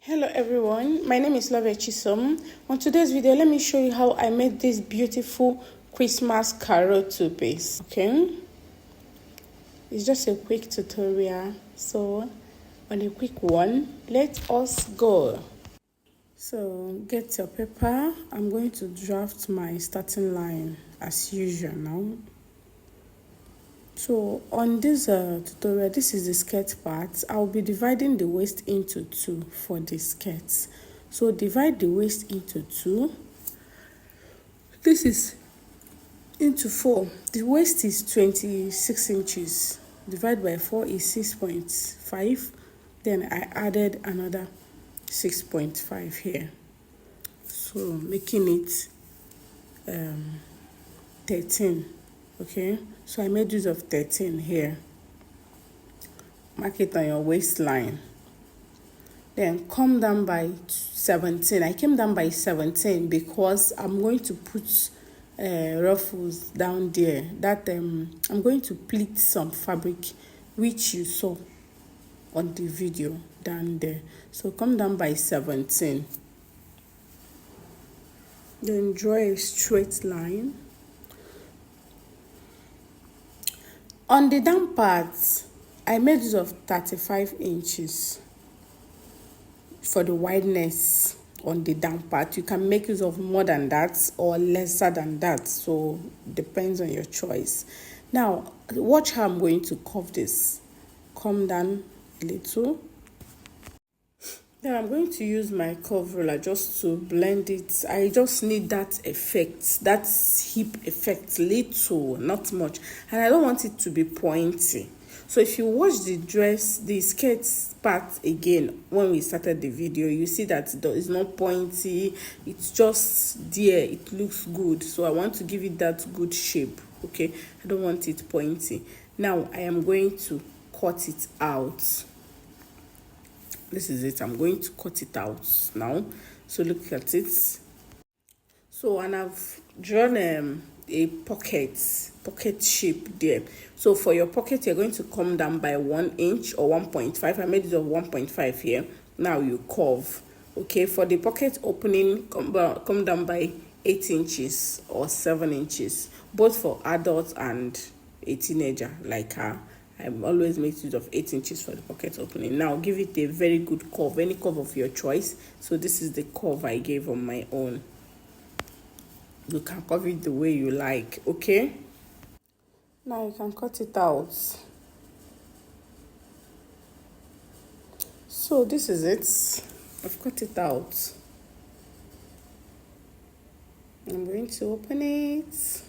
Hello everyone, my name is Love Chisom. On today's video, let me show you how I made this beautiful Christmas carol two-piece. Okay, it's just a quick tutorial, so on a quick one, let us go. So get your paper. I'm going to draft my starting line as usual now. So on this tutorial, this is the skirt part. I'll be dividing the waist into two for the skirts. So divide the waist into two. This is into 4. The waist is 26 inches. Divide by 4 is 6.5. Then I added another 6.5 here. So making it 13. Okay, so I made use of 13 here. Mark it on your waistline. Then come down by 17. I came down by 17 because I'm going to put ruffles down there. That I'm going to pleat some fabric, which you saw on the video down there. So come down by 17. Then draw a straight line. On the down part, I made use of 35 inches for the wideness on the down part. You can make use of more than that or lesser than that, so depends on your choice. Now, watch how I'm going to curve this. Come down a little. Then I'm going to use my curve ruler just to blend it. I just need that effect, that hip effect, little, not much. And I don't want it to be pointy. So if you watch the skirt part again, when we started the video, you see that it's not pointy. It's just there. It looks good. So I want to give it that good shape. Okay, I don't want it pointy. Now I am going to cut it out. This is it. I'm going to cut it out now. So look at it. So, and I've drawn a pocket shape there. So for your pocket, you're going to come down by 1 inch or 1.5. I made it of 1.5 here. Now you curve. Okay, for the pocket opening, come down by 8 inches or 7 inches, both for adults and a teenager like her. I always make use of 8 inches for the pocket opening. Now give it a very good curve, any curve of your choice. So this is the curve I gave on my own. You can curve it the way you like, okay? Now you can cut it out. So this is it. I've cut it out. I'm going to open it.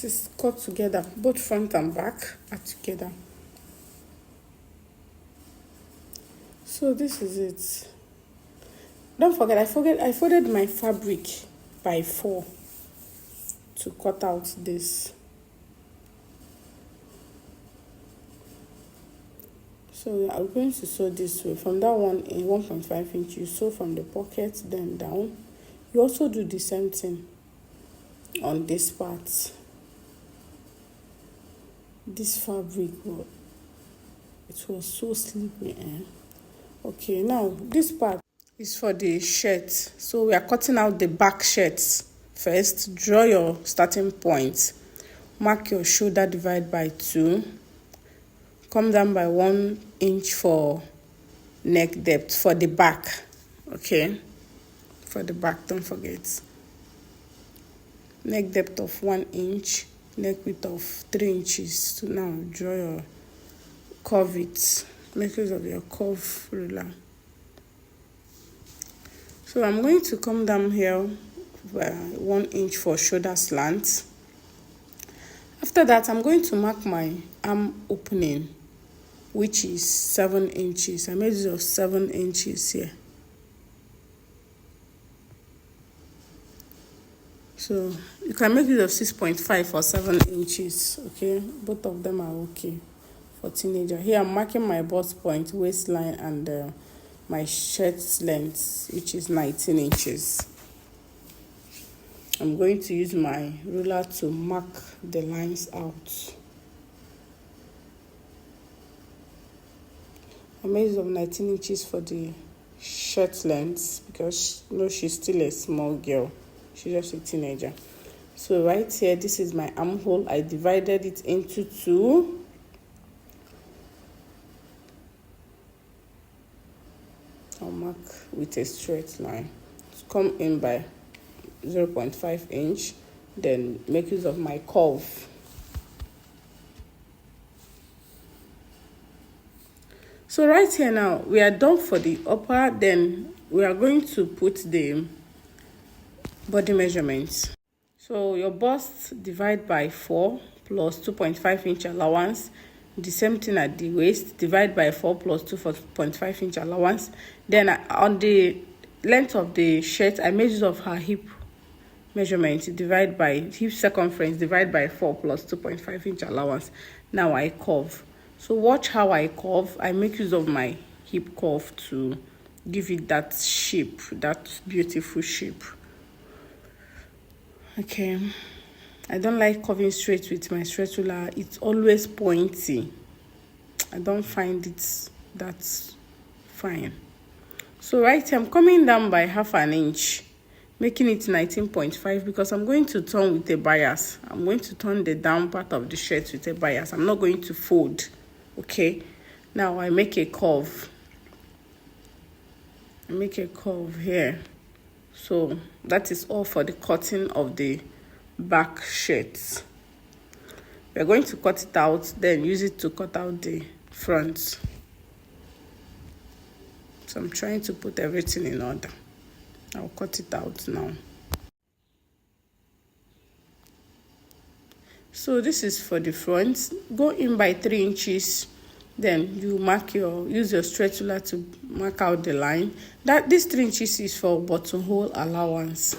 This is cut together, both front and back are together. So this is it. Don't forget, I folded my fabric by 4 to cut out this. So I'm going to sew this way. From that one in 1.5 inch, you sew from the pocket, then down. You also do the same thing on this part. This fabric, it was so slippery. Okay, now this part is for the shirt. So we are cutting out the back shirts first. Draw your starting point. Mark your shoulder, divide by 2. Come down by 1 inch for neck depth for the back. Okay, for the back, don't forget. Neck depth of 1 inch. Neck width of 3 inches. So now draw your curve it. Make use of your curve ruler. So I'm going to come down here by 1 inch for shoulder slant. After that, I'm going to mark my arm opening, which is 7 inches. I made use of 7 inches here. So you can make use of 6.5 or 7 inches, okay? Both of them are okay for teenager. Here I'm marking my bust point, waistline, and my shirt length, which is 19 inches. I'm going to use my ruler to mark the lines out. I made use of 19 inches for the shirt length because she's still a small girl. She's just a teenager. So right here, this is my armhole. I divided it into two. I'll mark with a straight line. Come in by 0.5 inch, then make use of my curve. So right here now, we are done for the upper, then we are going to put the body measurements. So your bust, divide by 4 plus 2.5 inch allowance. The same thing at the waist, divide by 4 plus 2.5 inch allowance. Then on the length of the shirt, I made use of her hip measurement, divide by hip circumference, divide by 4 plus 2.5 inch allowance. Now I curve. So watch how I curve. I make use of my hip curve to give it that shape, that beautiful shape. Okay, I don't like curving straight with my straight ruler. It's always pointy. I don't find it that fine. So right here, I'm coming down by half an inch, making it 19.5 because I'm going to turn with a bias. I'm going to turn the down part of the shirt with a bias. I'm not going to fold. Okay, now I make a curve. I make a curve here. So that is all for the cutting of the back shirts. We're going to cut it out, then use it to cut out the front. So I'm trying to put everything in order. I'll cut it out now. So this is for the front. Go in by 3 inches. Then you use your straight ruler to mark out the line. This 3 inches is for buttonhole allowance.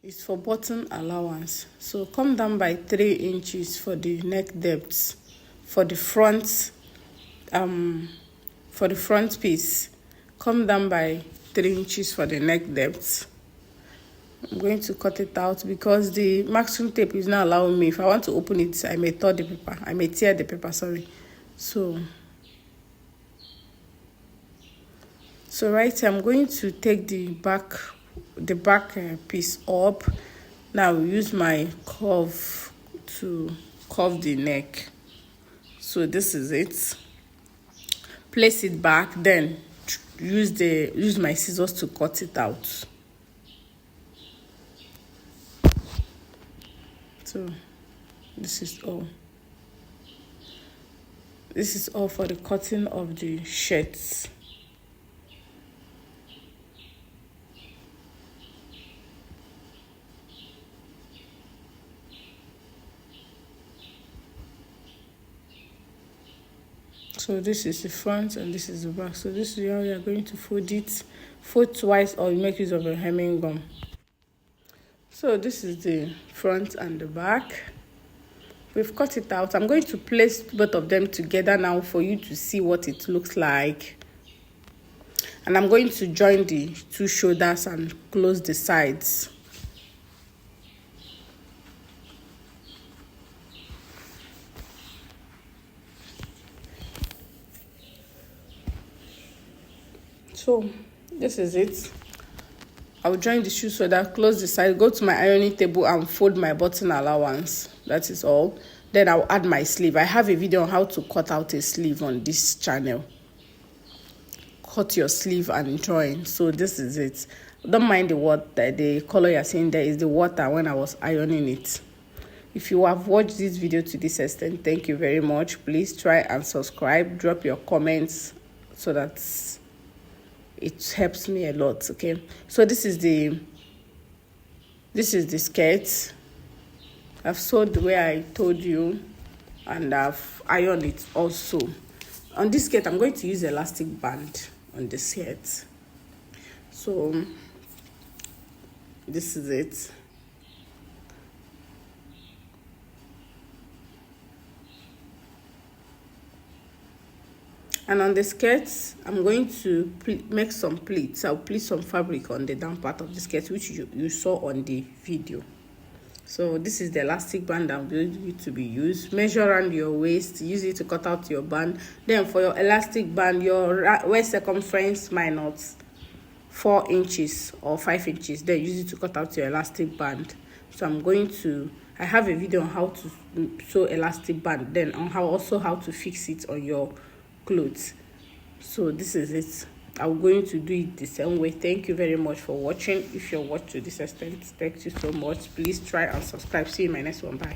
It's for button allowance. So come down by 3 inches for the neck depth. For the front piece, come down by 3 inches for the neck depth. I'm going to cut it out because the masking tape is not allowing me. If I want to open it, I may tear the paper, sorry. So right here, I'm going to take the back piece up. Now use my curve to curve the neck. So this is it. Place it back, then use my scissors to cut it out. So this is all. This is all for the cutting of the shirts. So this is the front and this is the back. So this is how you are going to fold it. Fold twice or you make use of a hemming gum. So this is the front and the back. We've cut it out. I'm going to place both of them together now for you to see what it looks like. And I'm going to join the two shoulders and close the sides. So this is it. I'll join the shoe shoulder, close the side, go to my ironing table and fold my button allowance. That is all. Then I'll add my sleeve. I have a video on how to cut out a sleeve on this channel. Cut your sleeve and join. So this is it. Don't mind the color you're seeing there is the water when I was ironing it. If you have watched this video to this extent, thank you very much. Please try and subscribe. Drop your comments so that it helps me a lot. Okay, so this is the skirt. I've sewed the way I told you, and I've ironed it also. On this skirt, I'm going to use elastic band on the skirt. So this is it. And on the skirts, I'm going to make some pleats. I'll pleat some fabric on the down part of the skirt, which you saw on the video. So this is the elastic band I'm going to be used. Measure around your waist, use it to cut out your band. Then for your elastic band, your waist circumference minus 4 inches or 5 inches, then use it to cut out your elastic band. So I have a video on how to sew elastic band, then on how to fix it on your clothes. So this is it. I'm going to do it the same way. Thank you very much for watching. If you're watching to this extent, thank you so much. Please try and subscribe. See you in my next one. Bye.